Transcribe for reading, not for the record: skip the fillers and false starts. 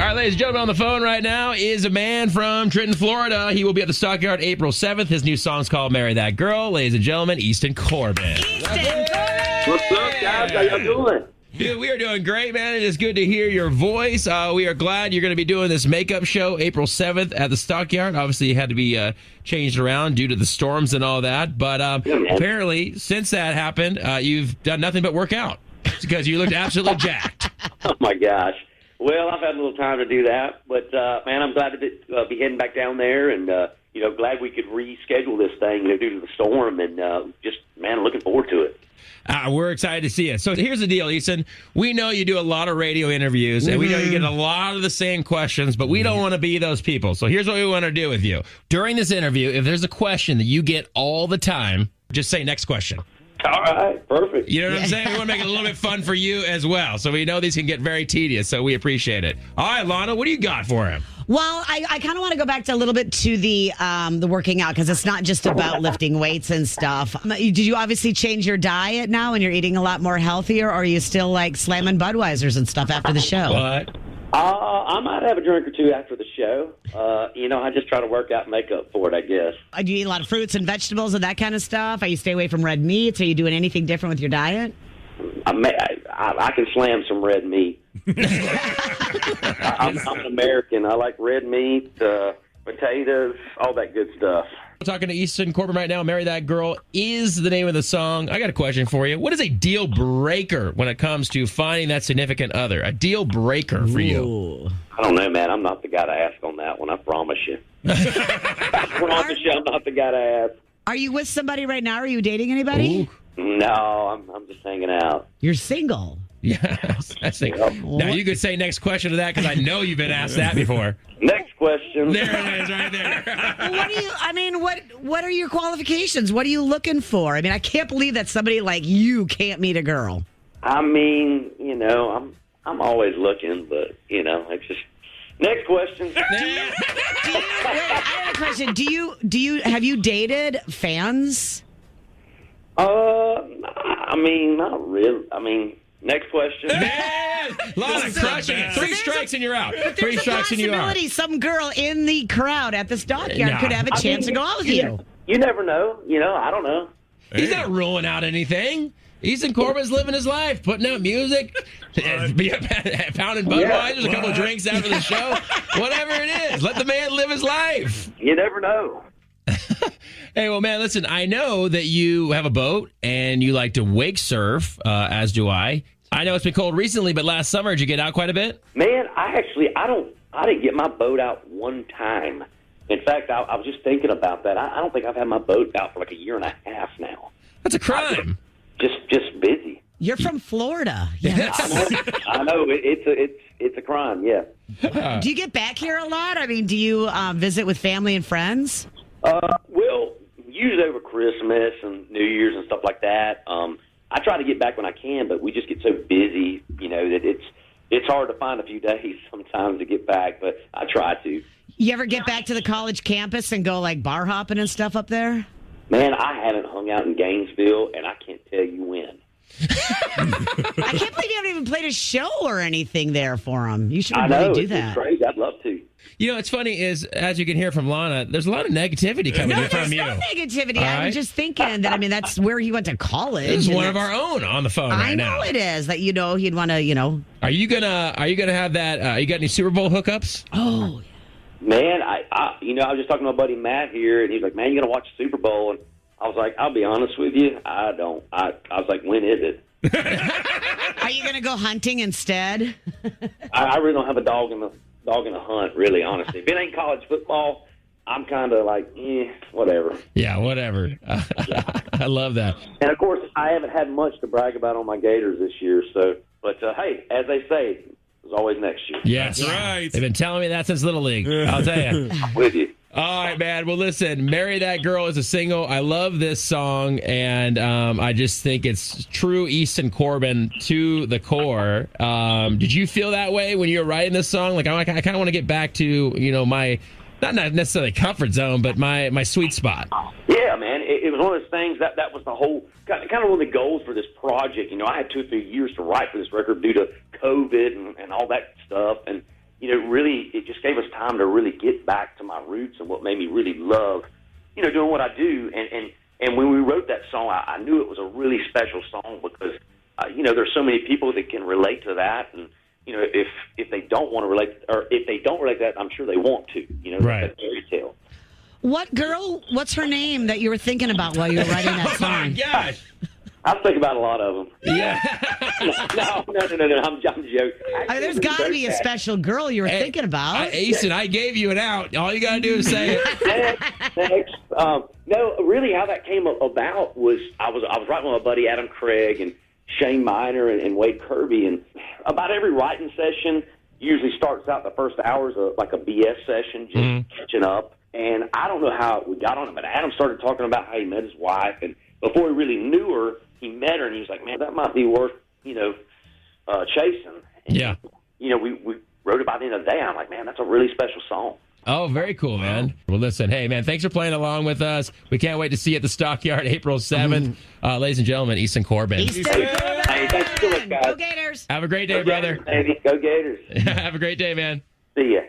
All right, ladies and gentlemen, on the phone right now is a man from Trenton, Florida. He will be at the Stockyard April 7th. His new song's called Marry That Girl. Ladies and gentlemen, Easton Corbin. Easton, What's up, guys? How y'all doing? Dude, we are doing great, man. It is good to hear your voice. We are glad you're going to be doing this makeup show April 7th at the Stockyard. Obviously, it had to be changed around due to the storms and all that. But apparently, since that happened, you've done nothing but work out because you looked absolutely jacked. Oh, my gosh. Well, I've had a little time to do that. But, man, I'm glad to be heading back down there and, glad we could reschedule this thing, due to the storm. And just, man, looking forward to it. We're excited to see it. So here's the deal, Easton. We know you do a lot of radio interviews, and we know you get a lot of the same questions, but we don't want to be those people. So here's what we want to do with you. During this interview, if there's a question that you get all the time, just say next question. All right, perfect. You know what I'm saying? We want to make it a little bit fun for you as well. So we know these can get very tedious, so we appreciate it. All right, Lana, what do you got for him? Well, I kind of want to go back to a little bit to the working out because it's not just about lifting weights and stuff. Did you obviously change your diet now and you're eating a lot more healthier, or are you still like slamming Budweisers and stuff after the show? What? I might have a drink or two after the show. I just try to work out and make up for it, I guess. Do you eat a lot of fruits and vegetables and that kind of stuff? Are you stay away from red meats? Are you doing anything different with your diet? I can slam some red meat. I'm an American. I like red meat, potatoes, all that good stuff. We're talking to Easton Corbin right now. Marry That Girl is the name of the song. I got a question for you. What is a deal breaker when it comes to finding that significant other? A deal breaker for you? I don't know, man. I'm not the guy to ask on that one. I promise you. I promise you I'm not the guy to ask. Are you with somebody right now? Are you dating anybody? Ooh. No, I'm just hanging out. You're single. Yes, I think. Now you could say next question to that because I know you've been asked that before. Next question. There it is, right there. What are your qualifications? What are you looking for? I mean, I can't believe that somebody like you can't meet a girl. I mean, I'm always looking, but it's just next question. I have a question. Have you dated fans? Not really. Next question. Man, Lana, crushing it. 3 strikes and you're out. But there's a possibility some girl in the crowd at the Stockyard could have a chance to go out with you. You never know. I don't know. He's not ruling out anything. Easton Corbin's living his life, putting out music, pounding Budweisers, a couple of drinks after the show. Whatever it is, let the man live his life. You never know. Hey, well, man, listen, I know that you have a boat and you like to wake surf, as do I. I know it's been cold recently, but last summer, did you get out quite a bit? Man, I didn't get my boat out one time. In fact, I was just thinking about that. I don't think I've had my boat out for like a year and a half now. That's a crime. Just busy. You're from Florida. Yes. I know. It's a crime, yeah. Do you get back here a lot? I mean, do you visit with family and friends? Well, usually over Christmas and New Year's and stuff like that. I try to get back when I can, but we just get so busy, that it's hard to find a few days sometimes to get back, but I try to. You ever get back to the college campus and go like bar hopping and stuff up there? Man, I haven't hung out in Gainesville, and I can't tell you when. I can't believe you haven't even played a show or anything there for them. You should really do that. It's crazy. I'd love to. It's funny is, as you can hear from Lana, there's a lot of negativity coming in from you. No negativity. I was just thinking that, that's where he went to college. This is one of our own on the phone right now. I know it is. That, he'd want to, Are you gonna have that, you got any Super Bowl hookups? Oh, man, I was just talking to my buddy Matt here, and he's like, man, you got to watch the Super Bowl. And I was like, I'll be honest with you, I don't. I was like, when is it? Are you going to go hunting instead? I really don't have a dog in the hunt, really, honestly. If it ain't college football, I'm kind of like, whatever. Yeah, whatever. I love that. And, of course, I haven't had much to brag about on my Gators this year. But, hey, as they say, there's always next year. Yes. That's right. They've been telling me that since Little League. I'll tell you. I'm with you. All right, man. Well, listen, Marry That Girl is a single. I love this song, and I just think it's true Easton Corbin to the core. Did you feel that way when you were writing this song? Like, I kind of want to get back to, my, not necessarily comfort zone, but my sweet spot. Yeah, man. It was one of those things that was the whole, kind of one of the goals for this project. I had 2 or 3 years to write for this record due to COVID and all that stuff. And, really, it just gave us time to really get back to my roots and what made me really love, doing what I do. And when we wrote that song, I knew it was a really special song because, there's so many people that can relate to that. And, if they don't want to relate, or if they don't relate to that, I'm sure they want to, Right. that fairy tale. What's her name that you were thinking about while you were writing that Oh my song? gosh. I think about a lot of them. Yeah. No. I'm joking. I mean, there's got to be a special girl you were thinking about. Easton, I gave you an out. All you got to do is say it. Next. No, really, how that came about was I was writing with my buddy Adam Craig and Shane Miner and Wade Kirby, and about every writing session usually starts out the first hours of like a BS session, just catching up. And I don't know how we got on it, but Adam started talking about how he met his wife, and before he really knew her, he met her, and he was like, "Man, that might be worth chasing." And, Yeah. We wrote it by the end of the day. I'm like, man, that's a really special song. Oh, very cool, man. Well, listen, hey, man, thanks for playing along with us. We can't wait to see you at the Stockyard April 7th. Ladies and gentlemen, Easton Corbin. Easton Hey, thanks so much, guys. Go Gators. Have a great day, brother. Go Gators. Have a great day, man. See ya.